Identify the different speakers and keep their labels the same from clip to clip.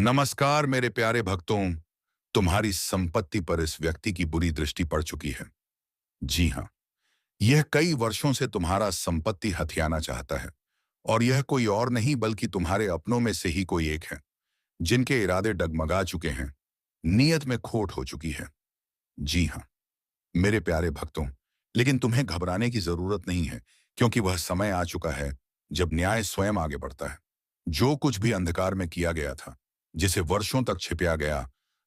Speaker 1: नमस्कार मेरे प्यारे भक्तों। तुम्हारी संपत्ति पर इस व्यक्ति की बुरी दृष्टि पड़ चुकी है। जी हाँ, यह कई वर्षों से तुम्हारा संपत्ति हथियाना चाहता है और यह कोई और नहीं बल्कि तुम्हारे अपनों में से ही कोई एक है, जिनके इरादे डगमगा चुके हैं, नीयत में खोट हो चुकी है। जी हाँ, मेरे प्यारे भक्तों, लेकिन तुम्हें घबराने की जरूरत नहीं है, क्योंकि वह समय आ चुका है जब न्याय स्वयं आगे बढ़ता है। जो कुछ भी अंधकार में किया गया था, जिसे वर्षों तक छिपाया गया,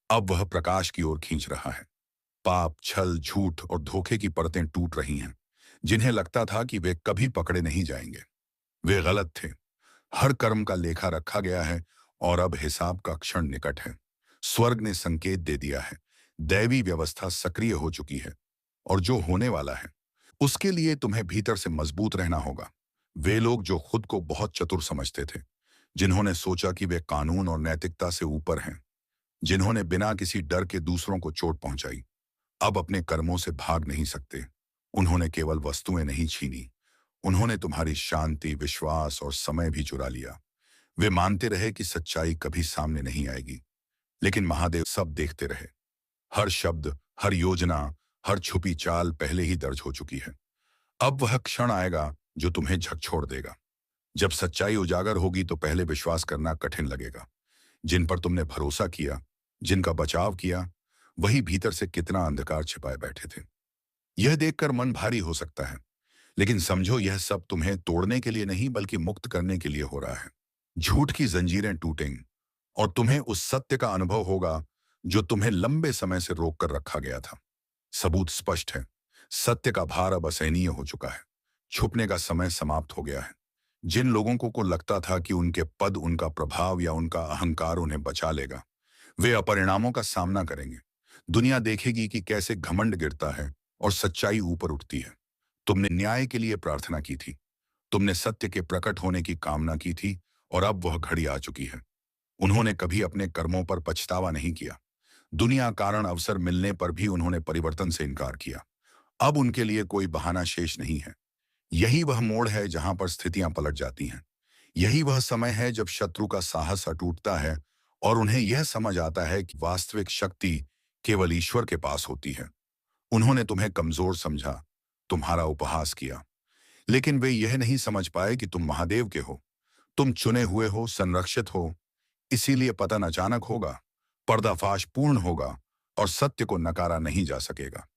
Speaker 1: अब वह प्रकाश की ओर खींच रहा है। पाप, छल, झूठ और धोखे की परतें टूट रही हैं, जिन्हें लगता था कि वे कभी पकड़े नहीं जाएंगे। वे गलत थे। हर कर्म का लेखा रखा गया है और अब हिसाब का क्षण निकट है। स्वर्ग ने संकेत दे दिया है। दैवी व्यवस्था सक्रिय हो चुकी है और जो होने वाला है, उसके लिए तुम्हें भीतर से मजबूत रहना होगा। वे लोग जो खुद को बहुत चतुर समझते थे, जिन्होंने सोचा कि वे कानून और नैतिकता से ऊपर हैं, जिन्होंने बिना किसी डर के दूसरों को चोट पहुंचाई, अब अपने कर्मों से भाग नहीं सकते। उन्होंने केवल वस्तुएं नहीं छीनी, उन्होंने तुम्हारी शांति, विश्वास और समय भी चुरा लिया। वे मानते रहे कि सच्चाई कभी सामने नहीं आएगी, लेकिन महादेव सब देखते रहे। हर शब्द, हर योजना, हर छुपी चाल पहले ही दर्ज हो चुकी है। अब वह क्षण आएगा जो तुम्हें झकझोर देगा। जब सच्चाई उजागर होगी तो पहले विश्वास करना कठिन लगेगा। जिन पर तुमने भरोसा किया, जिनका बचाव किया, वही भीतर से कितना अंधकार छिपाए बैठे थे। यह देखकर मन भारी हो सकता है, लेकिन समझो यह सब तुम्हें तोड़ने के लिए नहीं बल्कि मुक्त करने के लिए हो रहा है। झूठ की जंजीरें टूटेंगी और तुम्हें उस सत्य का अनुभव होगा जो तुम्हें लंबे समय से रोक कर रखा गया था। सबूत स्पष्ट है। सत्य का भार अब असहनीय हो चुका है। छुपने का समय समाप्त हो गया है। जिन लोगों को लगता था कि उनके पद, उनका प्रभाव या उनका अहंकार उन्हें बचा लेगा, वे अपरिणामों का सामना करेंगे। दुनिया देखेगी कि कैसे घमंड गिरता है और सच्चाई ऊपर उठती है। तुमने न्याय के लिए प्रार्थना की थी, तुमने सत्य के प्रकट होने की कामना की थी, और अब वह घड़ी आ चुकी है। उन्होंने कभी अपने कर्मों पर पछतावा नहीं किया। दुनिया कारण अवसर मिलने पर भी उन्होंने परिवर्तन से इनकार किया। अब उनके लिए कोई बहाना शेष नहीं है। यही वह मोड़ है जहां पर स्थितियां पलट जाती हैं। यही वह समय है जब शत्रु का साहस टूटता है और उन्हें यह समझ आता है कि वास्तविक शक्ति केवल ईश्वर के पास होती है। उन्होंने तुम्हें कमजोर समझा, तुम्हारा उपहास किया, लेकिन वे यह नहीं समझ पाए कि तुम महादेव के हो। तुम चुने हुए हो, संरक्षित हो। इसीलिए पतन अचानक होगा, पर्दाफाश पूर्ण होगा और सत्य को नकारा नहीं जा सकेगा।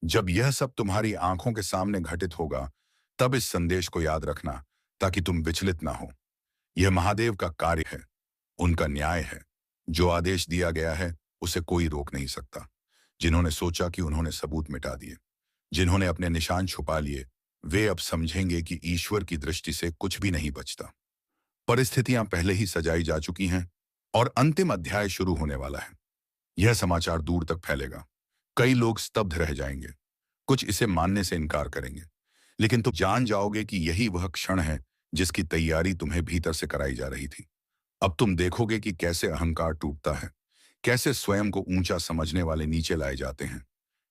Speaker 1: जब यह सब तुम्हारी आंखों के सामने घटित होगा, तब इस संदेश को याद रखना, ताकि तुम विचलित ना हो। यह महादेव का कार्य है, उनका न्याय है। जो आदेश दिया गया है, उसे कोई रोक नहीं सकता। जिन्होंने सोचा कि उन्होंने सबूत मिटा दिए, जिन्होंने अपने निशान छुपा लिए, वे अब समझेंगे कि ईश्वर की दृष्टि से कुछ भी नहीं बचता। परिस्थितियां पहले ही सजाई जा चुकी हैं और अंतिम अध्याय शुरू होने वाला है। यह समाचार दूर तक फैलेगा। कई लोग स्तब्ध रह जाएंगे, कुछ इसे मानने से इनकार करेंगे, लेकिन तुम जान जाओगे कि यही वह क्षण है जिसकी तैयारी तुम्हें भीतर से कराई जा रही थी। अब तुम देखोगे कि कैसे अहंकार टूटता है, कैसे स्वयं को ऊंचा समझने वाले नीचे लाए जाते हैं।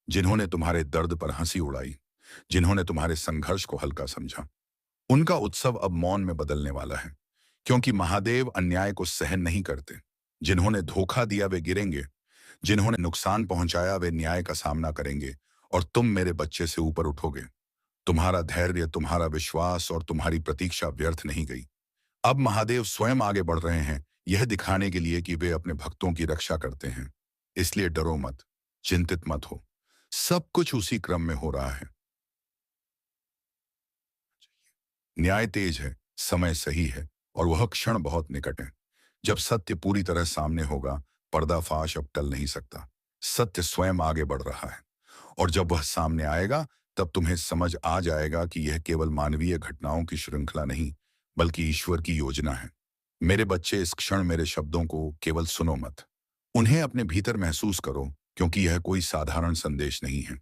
Speaker 1: जिन्होंने तुम्हारे दर्द पर हंसी उड़ाई, जिन्होंने तुम्हारे संघर्ष को हल्का समझा, उनका उत्सव अब मौन में बदलने वाला है, क्योंकि महादेव अन्याय को सहन नहीं करते। जिन्होंने धोखा दिया वे गिरेंगे, जिन्होंने नुकसान पहुंचाया वे न्याय का सामना करेंगे, और तुम मेरे बच्चे से ऊपर उठोगे। तुम्हारा धैर्य, तुम्हारा विश्वास और तुम्हारी प्रतीक्षा व्यर्थ नहीं गई। अब महादेव स्वयं आगे बढ़ रहे हैं, यह दिखाने के लिए कि वे अपने भक्तों की रक्षा करते हैं। इसलिए डरो मत, चिंतित मत हो। सब कुछ उसी क्रम में हो रहा है। न्याय तेज है, समय सही है, और वह क्षण बहुत निकट है। जब सत्य पूरी तरह सामने होगा, पर्दाफाश अब टल नहीं सकता। सत्य स्वयं आगे बढ़ रहा है, और जब वह सामने आएगा, तब तुम्हें समझ आ जाएगा कि यह केवल मानवीय घटनाओं की श्रृंखला नहीं, बल्कि ईश्वर की योजना है। मेरे बच्चे, इस क्षण मेरे शब्दों को केवल सुनो मत, उन्हें अपने भीतर महसूस करो, क्योंकि यह कोई साधारण संदेश नहीं है।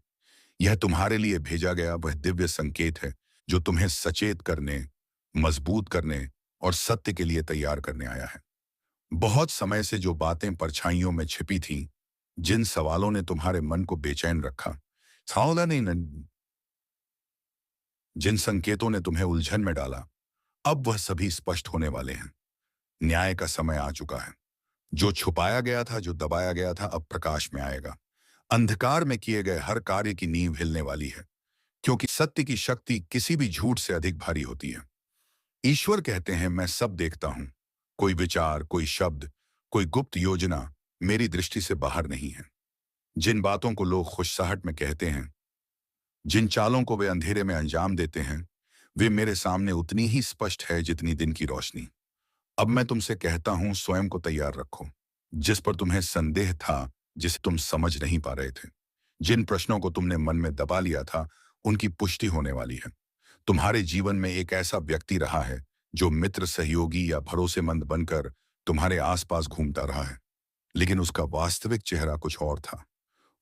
Speaker 1: यह तुम्हारे लिए भेजा गया वह दिव्य संकेत है जो तुम्हें सचेत करने, मजबूत करने और सत्य के लिए तैयार करने आया है। बहुत समय से जो बातें परछाइयों में छिपी थीं, जिन सवालों ने तुम्हारे मन को बेचैन रखा, जिन संकेतों ने तुम्हें उलझन में डाला, अब वह सभी स्पष्ट होने वाले हैं। न्याय का समय आ चुका है। जो छुपाया गया था, जो दबाया गया था, अब प्रकाश में आएगा। अंधकार में किए गए हर कार्य की नींव हिलने वाली है, क्योंकि सत्य की शक्ति किसी भी झूठ से अधिक भारी होती है। ईश्वर कहते हैं, मैं सब देखता हूं। कोई विचार, कोई शब्द, कोई गुप्त योजना मेरी दृष्टि से बाहर नहीं है। जिन बातों को लोग खुशसाहट में कहते हैं, जिन चालों को वे अंधेरे में अंजाम देते हैं, वे मेरे सामने उतनी ही स्पष्ट है जितनी दिन की रोशनी। अब मैं तुमसे कहता हूं, स्वयं को तैयार रखो। जिस पर तुम्हें संदेह था, जिसे तुम समझ नहीं पा रहे थे, जिन प्रश्नों को तुमने मन में दबा लिया था, उनकी पुष्टि होने वाली है। तुम्हारे जीवन में एक ऐसा व्यक्ति रहा है जो मित्र, सहयोगी या भरोसेमंद बनकर तुम्हारे आसपास घूमता रहा है, लेकिन उसका वास्तविक चेहरा कुछ और था।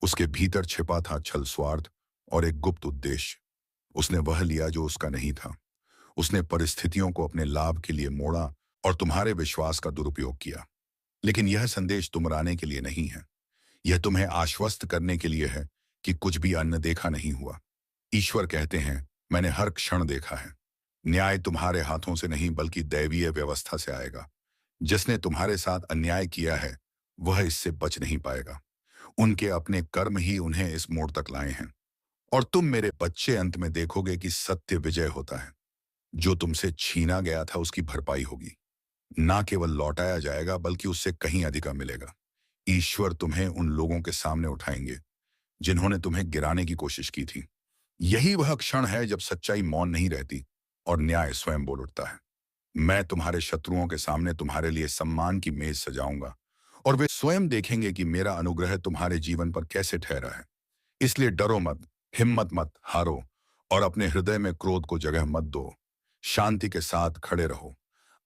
Speaker 1: उसके भीतर छिपा था छल, स्वार्थ और एक गुप्त उद्देश्य। उसने वह लिया जो उसका नहीं था। उसने परिस्थितियों को अपने लाभ के लिए मोड़ा और तुम्हारे विश्वास का दुरुपयोग किया। लेकिन यह संदेश तुमराने के लिए नहीं है। यह तुम्हें आश्वस्त करने के लिए है कि कुछ भी अन्न देखा नहीं हुआ। ईश्वर कहते हैं, मैंने हर क्षण देखा है। न्याय तुम्हारे हाथों से नहीं बल्कि दैवीय व्यवस्था से आएगा। जिसने तुम्हारे साथ अन्याय किया है, वह इससे बच नहीं पाएगा। उनके अपने कर्म ही उन्हें इस मोड़ तक लाए हैं। और तुम मेरे बच्चे, अंत में देखोगे कि सत्य विजय होता है। जो तुमसे छीना गया था उसकी भरपाई होगी। ना केवल लौटाया जाएगा बल्कि उससे कहीं अधिका मिलेगा। ईश्वर तुम्हें उन लोगों के सामने उठाएंगे जिन्होंने तुम्हें गिराने की कोशिश की थी। यही वह क्षण है जब सच्चाई मौन नहीं रहती और न्याय स्वयं बोल उठता है। मैं तुम्हारे शत्रुओं के सामने तुम्हारे लिए सम्मान की मेज सजाऊंगा और वे स्वयं देखेंगे कि मेरा अनुग्रह तुम्हारे जीवन पर कैसे ठहरा है। इसलिए डरो मत, हिम्मत मत हारो और अपने हृदय में क्रोध को जगह मत दो। शांति के साथ खड़े रहो,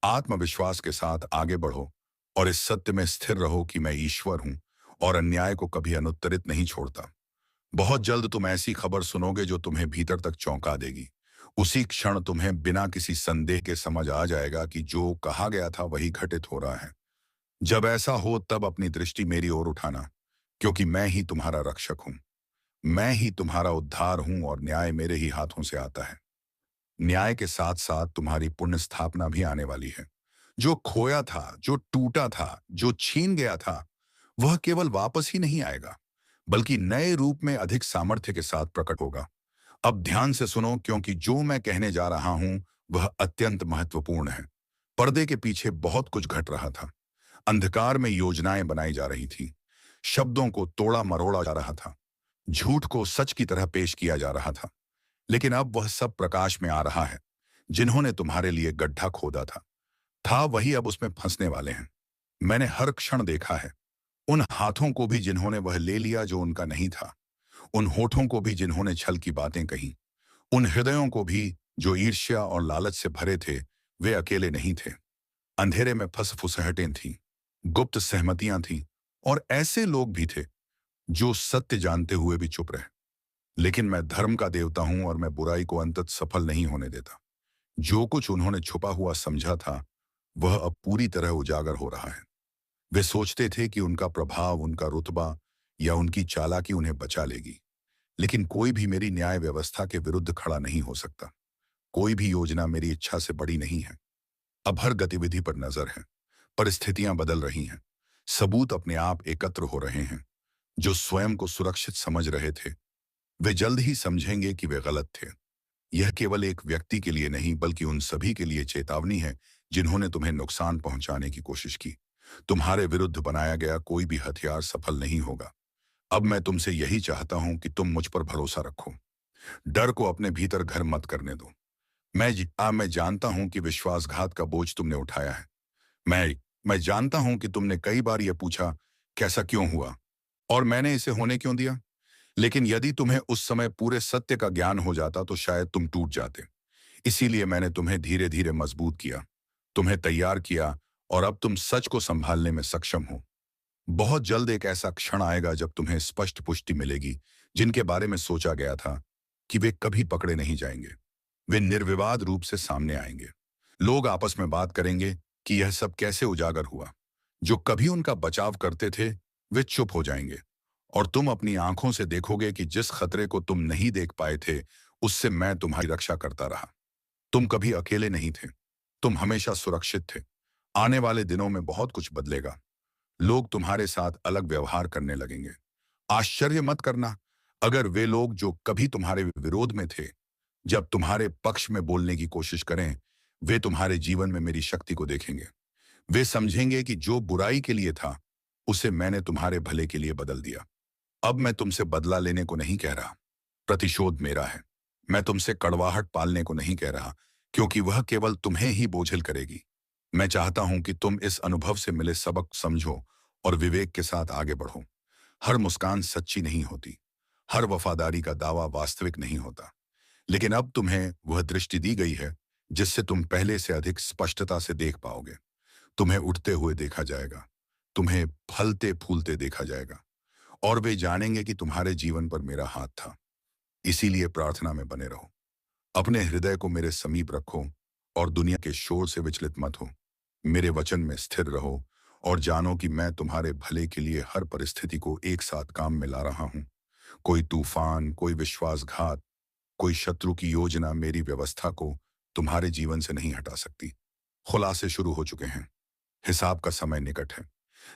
Speaker 1: आत्मविश्वास के साथ आगे बढ़ो और इस सत्य में स्थिर रहो कि मैं ईश्वर हूं और अन्याय को कभी अनुत्तरित नहीं छोड़ता। बहुत जल्द तुम ऐसी खबर सुनोगे जो तुम्हें भीतर तक चौंका देगी। उसी क्षण तुम्हें बिना किसी संदेह के समझ आ जाएगा कि जो कहा गया था वही घटित हो रहा है। जब ऐसा हो तब अपनी दृष्टि मेरी ओर उठाना, क्योंकि मैं ही तुम्हारा रक्षक हूं। मैं ही तुम्हारा उद्धार हूं और न्याय मेरे ही हाथों से आता है। न्याय के साथ साथ तुम्हारी पुण्य स्थापना भी आने वाली है। जो खोया था, जो टूटा था, जो छीन गया था, वह केवल वापस ही नहीं आएगा बल्कि नए रूप में अधिक सामर्थ्य के साथ प्रकट होगा। अब ध्यान से सुनो, क्योंकि जो मैं कहने जा रहा हूं वह अत्यंत महत्वपूर्ण है। पर्दे के पीछे बहुत कुछ घट रहा था। अंधकार में योजनाएं बनाई जा रही थी, शब्दों को तोड़ा मरोड़ा जा रहा था, झूठ को सच की तरह पेश किया जा रहा था। लेकिन अब वह सब प्रकाश में आ रहा है। जिन्होंने तुम्हारे लिए गड्ढा खोदा था वही अब उसमें फंसने वाले हैं। मैंने हर क्षण देखा है। उन हाथों को भी जिन्होंने वह ले लिया जो उनका नहीं था, उन होठों को भी जिन्होंने छल की बातें कही, उन हृदयों को भी जो ईर्ष्या और लालच से भरे थे। वे अकेले नहीं थे। अंधेरे में फुसहटें थीं, गुप्त सहमतियां थीं और ऐसे लोग भी थे जो सत्य जानते हुए भी चुप रहे। लेकिन मैं धर्म का देवता हूं और मैं बुराई को अंततः सफल नहीं होने देता। जो कुछ उन्होंने छुपा हुआ समझा था वह अब पूरी तरह उजागर हो रहा है। वे सोचते थे कि उनका प्रभाव, उनका रुतबा या उनकी चालाकी उन्हें बचा लेगी। लेकिन कोई भी मेरी न्याय व्यवस्था के विरुद्ध खड़ा नहीं हो सकता। कोई भी योजना मेरी इच्छा से बड़ी नहीं है। अब हर गतिविधि पर नजर है। परिस्थितियां बदल रही हैं। सबूत अपने आप एकत्र हो रहे हैं। जो स्वयं को सुरक्षित समझ रहे थे वे जल्द ही समझेंगे कि वे गलत थे। यह केवल एक व्यक्ति के लिए नहीं बल्कि उन सभी के लिए चेतावनी है जिन्होंने तुम्हें नुकसान पहुंचाने की कोशिश की। तुम्हारे विरुद्ध बनाया गया कोई भी हथियार सफल नहीं होगा। अब मैं तुमसे यही चाहता हूं कि तुम मुझ पर भरोसा रखो। डर को अपने भीतर घर मत करने दो। मैं जानता हूं कि विश्वासघात का बोझ तुमने उठाया है। मैं जानता हूं कि तुमने कई बार यह पूछा, कैसा क्यों हुआ और मैंने इसे होने क्यों दिया। लेकिन यदि तुम्हें उस समय पूरे सत्य का ज्ञान हो जाता तो शायद तुम टूट जाते। इसीलिए मैंने तुम्हें धीरे धीरे मजबूत किया, तुम्हें तैयार किया और अब तुम सच को संभालने में सक्षम हो। बहुत जल्द एक ऐसा क्षण आएगा जब तुम्हें स्पष्ट पुष्टि मिलेगी। जिनके बारे में सोचा गया था कि वे कभी पकड़े नहीं जाएंगे, वे निर्विवाद रूप से सामने आएंगे। लोग आपस में बात करेंगे कि यह सब कैसे उजागर हुआ। जो कभी उनका बचाव करते थे वे चुप हो जाएंगे और तुम अपनी आंखों से देखोगे कि जिस खतरे को तुम नहीं देख पाए थे उससे मैं तुम्हारी रक्षा करता रहा। तुम कभी अकेले नहीं थे, तुम हमेशा सुरक्षित थे। आने वाले दिनों में बहुत कुछ बदलेगा। लोग तुम्हारे साथ अलग व्यवहार करने लगेंगे। आश्चर्य मत करना अगर वे लोग जो कभी तुम्हारे विरोध में थे, जब तुम्हारे पक्ष में बोलने की कोशिश करें, वे तुम्हारे जीवन में मेरी शक्ति को देखेंगे। वे समझेंगे कि जो बुराई के लिए था, उसे मैंने तुम्हारे भले के लिए बदल दिया। अब मैं तुमसे बदला लेने को नहीं कह रहा, प्रतिशोध मेरा है। मैं तुमसे कड़वाहट पालने को नहीं कह रहा, क्योंकि वह केवल तुम्हें ही बोझिल करेगी। मैं चाहता हूं कि तुम इस अनुभव से मिले सबक समझो और विवेक के साथ आगे बढ़ो। हर मुस्कान सच्ची नहीं होती, हर वफादारी का दावा वास्तविक नहीं होता। लेकिन अब तुम्हें वह दृष्टि दी गई है जिससे तुम पहले से अधिक स्पष्टता से देख पाओगे। तुम्हें उठते हुए देखा जाएगा, तुम्हें फलते फूलते देखा जाएगा, और वे जानेंगे कि तुम्हारे जीवन पर मेरा हाथ था। इसीलिए प्रार्थना में बने रहो, अपने हृदय को मेरे समीप रखो और दुनिया के शोर से विचलित मत हो। मेरे वचन में स्थिर रहो और जानो कि मैं तुम्हारे भले के लिए हर परिस्थिति को एक साथ काम में ला रहा हूं। कोई तूफान, कोई विश्वासघात, कोई शत्रु की योजना मेरी व्यवस्था को तुम्हारे जीवन से नहीं हटा सकती। खुलासे शुरू हो चुके हैं, हिसाब का समय निकट है।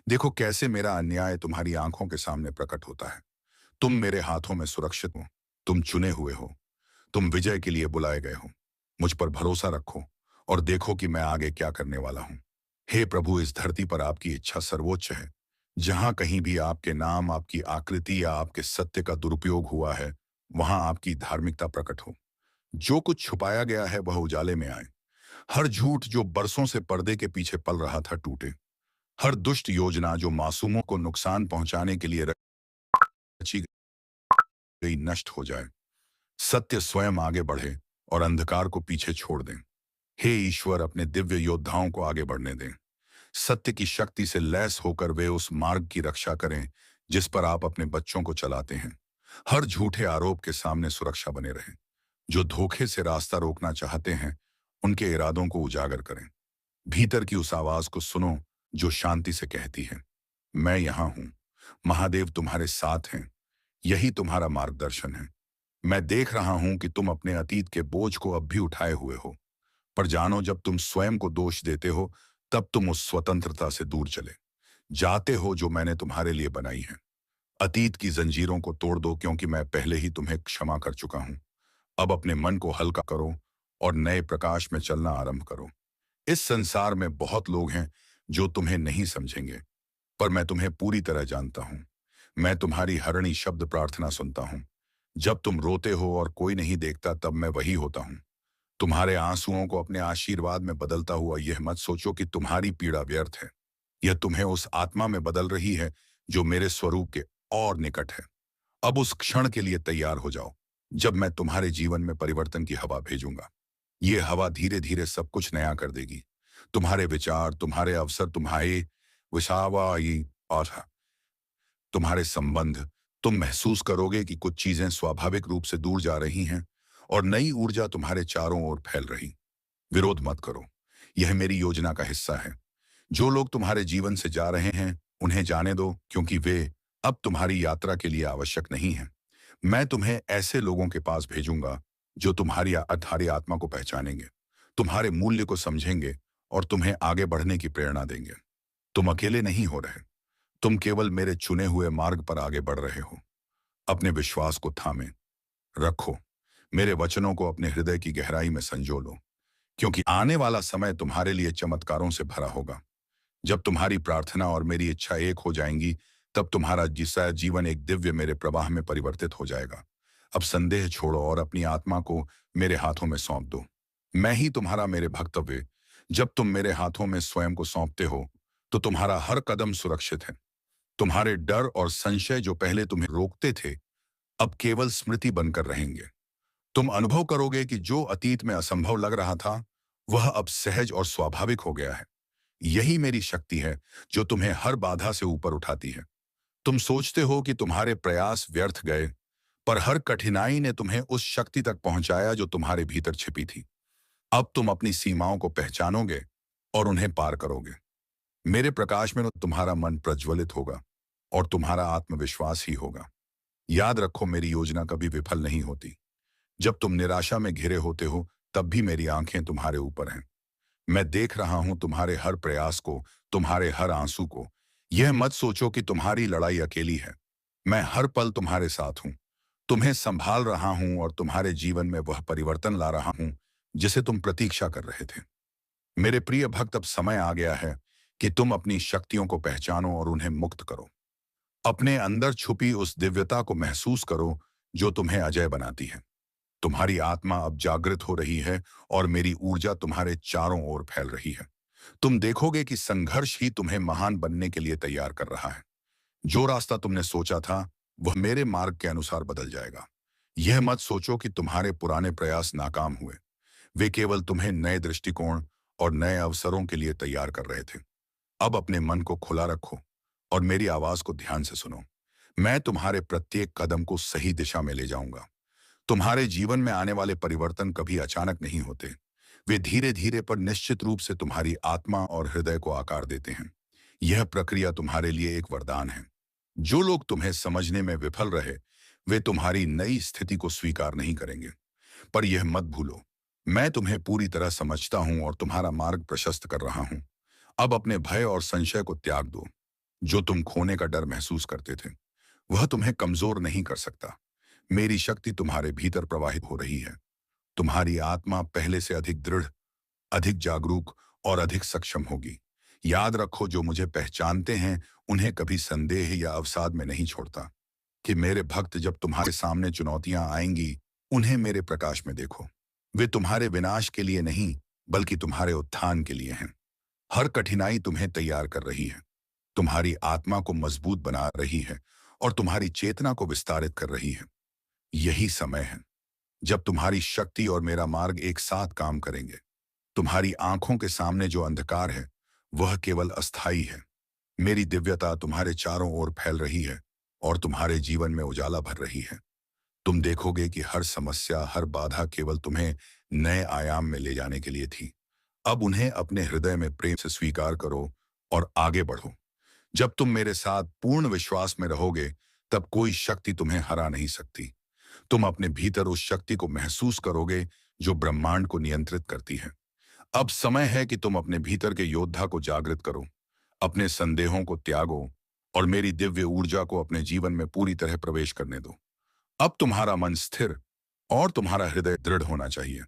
Speaker 1: देखो कैसे मेरा अन्याय तुम्हारी आंखों के सामने प्रकट होता है। तुम मेरे हाथों में सुरक्षित हो, तुम चुने हुए हो, तुम विजय के लिए बुलाए गए हो। मुझ पर भरोसा रखो और देखो कि मैं आगे क्या करने वाला हूं। हे प्रभु, इस धरती पर आपकी इच्छा सर्वोच्च है। जहां कहीं भी आपके नाम, आपकी आकृति या आपके सत्य का दुरुपयोग हुआ है, वहां आपकी धार्मिकता प्रकट हो। जो कुछ छुपाया गया है वह उजाले में आए। हर झूठ जो बरसों से पर्दे के पीछे पल रहा था टूटे। हर दुष्ट योजना जो मासूमों को नुकसान पहुंचाने के लिए रची गई नष्ट हो जाए। सत्य स्वयं आगे बढ़े और अंधकार को पीछे छोड़ दें। हे ईश्वर, अपने दिव्य योद्धाओं को आगे बढ़ने दें। सत्य की शक्ति से लैस होकर वे उस मार्ग की रक्षा करें जिस पर आप अपने बच्चों को चलाते हैं। हर झूठे आरोप के सामने सुरक्षा बने रहें। जो धोखे से रास्ता रोकना चाहते हैं, उनके इरादों को उजागर करें। भीतर की उस आवाज को सुनो जो शांति से कहती है, मैं यहां हूं। महादेव तुम्हारे साथ हैं। यही तुम्हारा मार्गदर्शन है। मैं देख रहा हूं कि तुम अपने अतीत के बोझ को अब भी उठाए हुए हो, पर जानो जब तुम स्वयं को दोष देते हो, तब तुम उस स्वतंत्रता से दूर चले जाते हो जो मैंने तुम्हारे लिए बनाई है। अतीत की जंजीरों को तोड़ दो, क्योंकि मैं पहले ही तुम्हें क्षमा कर चुका हूं। अब अपने मन को हल्का करो और नए प्रकाश में चलना आरंभ करो। इस संसार में बहुत लोग हैं जो तुम्हें नहीं समझेंगे, पर मैं तुम्हें पूरी तरह जानता हूं। मैं तुम्हारी हरणी शब्द प्रार्थना सुनता हूं। जब तुम रोते हो और कोई नहीं देखता, तब मैं वही होता हूं। तुम्हारे आंसुओं को अपने आशीर्वाद में बदलता हुआ यह मत सोचो कि तुम्हारी पीड़ा व्यर्थ है। यह तुम्हें उस आत्मा में बदल रही है जो मेरे स्वरूप के और निकट है। अब उस क्षण के लिए तैयार हो जाओ जब मैं तुम्हारे जीवन में परिवर्तन की हवा भेजूंगा। ये हवा धीरे धीरे सब कुछ नया कर देगी। तुम्हारे विचार, तुम्हारे अवसर, तुम्हारे विसावाई और तुम्हारे संबंध। तुम महसूस करोगे कि कुछ चीजें स्वाभाविक रूप से दूर जा रही हैं और नई ऊर्जा तुम्हारे चारों ओर फैल रही। विरोध मत करो, यह मेरी योजना का हिस्सा है। जो लोग तुम्हारे जीवन से जा रहे हैं, उन्हें जाने दो, क्योंकि वे अब तुम्हारी यात्रा के लिए आवश्यक नहीं है। मैं तुम्हें ऐसे लोगों के पास भेजूंगा जो तुम्हारी अधारी आत्मा को पहचानेंगे, तुम्हारे मूल्य को समझेंगे और तुम्हें आगे बढ़ने की प्रेरणा देंगे। तुम अकेले नहीं हो रहे, तुम केवल मेरे चुने हुए मार्ग पर आगे बढ़ रहे हो। अपने विश्वास को थामे रखो, मेरे वचनों को अपने हृदय की गहराई में संजो लो, क्योंकि आने वाला समय तुम्हारे लिए चमत्कारों से भरा होगा। जब तुम्हारी प्रार्थना और मेरी इच्छा एक हो जाएंगी, तब तुम्हारा जिसा जीवन एक दिव्य मेरे प्रवाह में परिवर्तित हो जाएगा। अब संदेह छोड़ो और अपनी आत्मा को मेरे हाथों में सौंप दो। मैं ही तुम्हारा मेरे भक्तव्य। जब तुम मेरे हाथों में स्वयं को सौंपते हो, तो तुम्हारा हर कदम सुरक्षित है। तुम्हारे डर और संशय जो पहले तुम्हें रोकते थे, अब केवल स्मृति बनकर रहेंगे। तुम अनुभव करोगे कि जो अतीत में असंभव लग रहा था, वह अब सहज और स्वाभाविक हो गया है। यही मेरी शक्ति है जो तुम्हें हर बाधा से ऊपर उठाती है। तुम सोचते हो कि तुम्हारे प्रयास व्यर्थ गए, पर हर कठिनाई ने तुम्हें उस शक्ति तक पहुंचाया जो तुम्हारे भीतर छिपी थी। अब तुम अपनी सीमाओं को पहचानोगे और उन्हें पार करोगे। मेरे प्रकाश में तुम्हारा मन प्रज्वलित होगा और तुम्हारा आत्मविश्वास ही होगा। याद रखो, मेरी योजना कभी विफल नहीं होती। जब तुम निराशा में घिरे होते हो, तब भी मेरी आंखें तुम्हारे ऊपर हैं। मैं देख रहा हूं तुम्हारे हर प्रयास को, तुम्हारे हर आंसू को। यह मत सोचो कि तुम्हारी लड़ाई अकेली है। मैं हर पल तुम्हारे साथ हूं, तुम्हें संभाल रहा हूं और तुम्हारे जीवन में वह परिवर्तन ला रहा हूं जिसे तुम प्रतीक्षा कर रहे थे। मेरे प्रिय भक्त, अब समय आ गया है कि तुम अपनी शक्तियों को पहचानो और उन्हें मुक्त करो। अपने अंदर छुपी उस दिव्यता को महसूस करो जो तुम्हें अजय बनाती है। तुम्हारी आत्मा अब जागृत हो रही है और मेरी ऊर्जा तुम्हारे चारों ओर फैल रही है। तुम देखोगे कि संघर्ष ही तुम्हें महान बनने के लिए तैयार कर रहा है। जो रास्ता तुमने सोचा था वह मेरे मार्ग के अनुसार बदल जाएगा। यह मत सोचो कि तुम्हारे पुराने प्रयास नाकाम हुए। वे केवल तुम्हें नए दृष्टिकोण और नए अवसरों के लिए तैयार कर रहे थे। अब अपने मन को खुला रखो और मेरी आवाज को ध्यान से सुनो। मैं तुम्हारे प्रत्येक कदम को सही दिशा में ले जाऊंगा। तुम्हारे जीवन में आने वाले परिवर्तन कभी अचानक नहीं होते। वे धीरे धीरे पर निश्चित रूप से तुम्हारी आत्मा और हृदय को आकार देते हैं। यह प्रक्रिया तुम्हारे लिए एक वरदान है। जो लोग तुम्हें समझने में विफल रहे, वे तुम्हारी नई स्थिति को स्वीकार नहीं करेंगे। पर यह मत भूलो, मैं तुम्हें पूरी तरह समझता हूं और तुम्हारा मार्ग प्रशस्त कर रहा हूं। अब अपने भय और संशय को त्याग दो। जो तुम खोने का डर महसूस करते थे, वह तुम्हें कमजोर नहीं कर सकता। मेरी शक्ति तुम्हारे भीतर प्रवाहित हो रही है। तुम्हारी आत्मा पहले से अधिक दृढ़, अधिक जागरूक और अधिक सक्षम होगी। याद रखो, जो मुझे पहचानते हैं उन्हें कभी संदेह या अवसाद में नहीं छोड़ता। कि मेरे भक्त, जब तुम्हारे सामने चुनौतियां आएंगी, उन्हें मेरे प्रकाश में देखो। वे तुम्हारे विनाश के लिए नहीं, बल्कि तुम्हारे उत्थान के लिए हैं। हर कठिनाई तुम्हें तैयार कर रही है, तुम्हारी आत्मा को मजबूत बना रही है और तुम्हारी चेतना को विस्तारित कर रही है। यही समय है जब तुम्हारी शक्ति और मेरा मार्ग एक साथ काम करेंगे। तुम्हारी आंखों के सामने जो अंधकार है वह केवल अस्थाई है। मेरी दिव्यता तुम्हारे चारों ओर फैल रही है और तुम्हारे जीवन में उजाला भर रही है। तुम देखोगे कि हर समस्या, हर बाधा केवल तुम्हें नए आयाम में ले जाने के लिए थी। अब उन्हें अपने हृदय में प्रेम से स्वीकार करो और आगे बढ़ो। जब तुम मेरे साथ पूर्ण विश्वास में रहोगे, तब कोई शक्ति तुम्हें हरा नहीं सकती। तुम अपने भीतर उस शक्ति को महसूस करोगे जो ब्रह्मांड को नियंत्रित करती है। अब समय है कि तुम अपने भीतर के योद्धा को जागृत करो, अपने संदेहों को त्यागो और मेरी दिव्य ऊर्जा को अपने जीवन में पूरी तरह प्रवेश करने दो। अब तुम्हारा मन स्थिर और तुम्हारा हृदय दृढ़ होना चाहिए।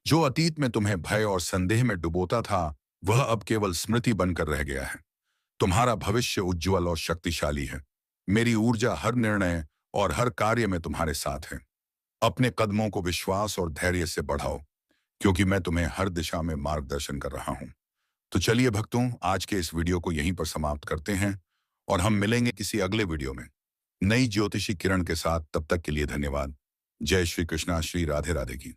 Speaker 1: जो अतीत में तुम्हें भय और संदेह में डुबोता था, वह अब केवल स्मृति बनकर रह गया है। तुम्हारा भविष्य उज्जवल और शक्तिशाली है। मेरी ऊर्जा हर निर्णय और हर कार्य में तुम्हारे साथ है। अपने कदमों को विश्वास और धैर्य से बढ़ाओ, क्योंकि मैं तुम्हें हर दिशा में मार्गदर्शन कर रहा हूं। तो चलिए भक्तों, आज के इस वीडियो को यहीं पर समाप्त करते हैं और हम मिलेंगे किसी अगले वीडियो में नई ज्योतिषी किरण के साथ। तब तक के लिए धन्यवाद। जय श्री कृष्णा। श्री राधे राधे की।